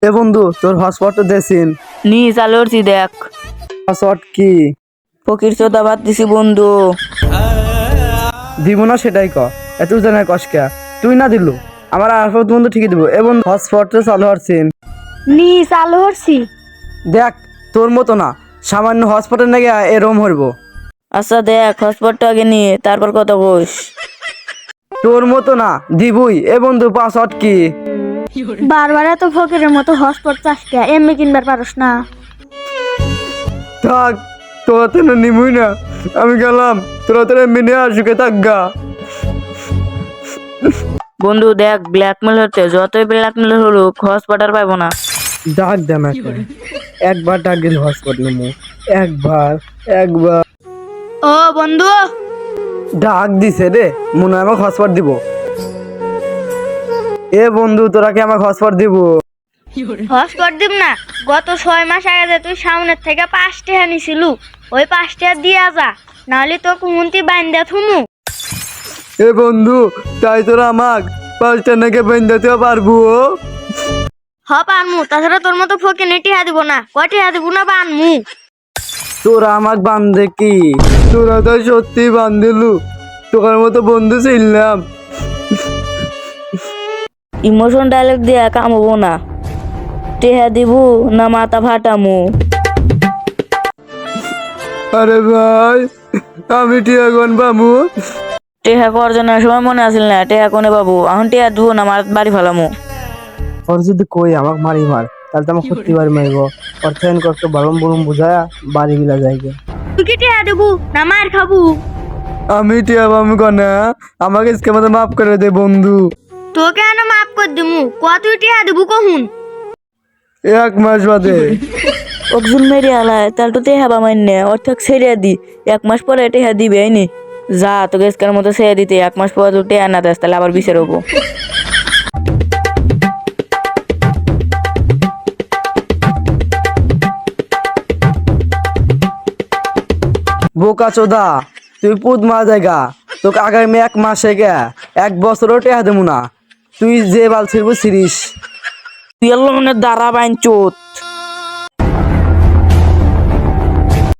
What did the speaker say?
এ বন্ধু তোর হটস্পটটা দেছিন নি চালু করছি দেখ। হটস্পট কি ফকির চোদা বাদ দিছি বন্ধু। দিব না সেটাই ক এত জানা কসকা তুই না দিলু আমার আরফত বন্ধু ঠিকই দিব এবং হটস্পটটা চালু হচ্ছিন নি চালু করছি। দেখ তোর মতো না সামান্য হটস্পটের নাকি এরম হইব আচ্ছা দেখ হটস্পটটা আগে নিয়ে তারপর কথা কইস। তোর মতো না দিবই এ বন্ধু পাসওয়ার্ড কি বারবার এত ফকিরের মতো হটস্পট চাষকে এমনি কিনবার পারস না। থাক তোরা তো নিবই না আমি গেলাম তোরা তোরা মিনে আসুকে থাক গা বন্ধু দেখ ব্ল্যাকমেল হচ্ছে, যতই ব্ল্যাকমেল হলুক হটস্পট আর পাইবো না। ডাক দেম একবার ডাক গেলে হটস্পট নেবো একবার ও বন্ধু, ডাক দিছে রে মনে হয় আমাকে হটস্পট দিব এ বন্ধু তোরা কি আমাকে হটস্পট দিব হটস্পট দিব না? গত 6 মাস আগে যে তুই সামনের থেকে 5 টাকা নিছিলু, ওই 5 টাকা দিয়া যা, নাহলে তো কুমন্তি বাইন্দা থুমু। এ বন্ধু তাই তোরা আমাক 5টা নাকি বেঁধাতে পারবো হ পানমু, তাছাড়া তোর মতো ফকিনে টিহা দিব না। কয় টিহা দিব না বানমু। তোরা আমাক বান্ধে কি তোরা তো সত্যি বান্ধিলু তোর মতো বন্ধু ছিলাম ইমোশন ডায়লগ দিয়া কামবো না। টেহা দিবু না মাথা ফাটামু। আরে ভাই আমি টিয়া গন বামু টেহা করজনের সময় মনে আসিল না, টেহা কোনে বাবু এখন টেহা দিবু না মার বাড়ি ফেলামু। ওর যদি কই আমাক মারি মার তাহলে তো আমাকে সত্যি বাড়ি মারিব অর্থায়ন করতে বারম বরম বুঝায়া বাড়ি গিলা যাইগে তুই কি টিহা দিবু না মার খাবু? আমি টিয়া বামু কনা আমাকে ইসকে মতো মাফ করে দে বন্ধু তোকে কেন মাফ কর দিমু? কয় তুই টিহা দিবু কহুন? 1 মাস বাদে একজন মেরে আলায় তাহলে তো টেহা বামাইনে অর্থাৎ ছেড়ে দি, 1 মাস পরে টেহা দিবে আইনি। যা তোকে এসকার মতো ছেড়ে দিতে 1 মাস পরে তুই টেহা না দেস তাহলে আবার বিচার হবো। বোকা চোদা তুই পুত মা জায়গা তোকে আগামী 1 মাসে গে 1 বছরও টেহা দেবো না তুই যে বাল ছিড়বো ছিড়িস তুই এলো মানে দাঁড়া বাইন চোত।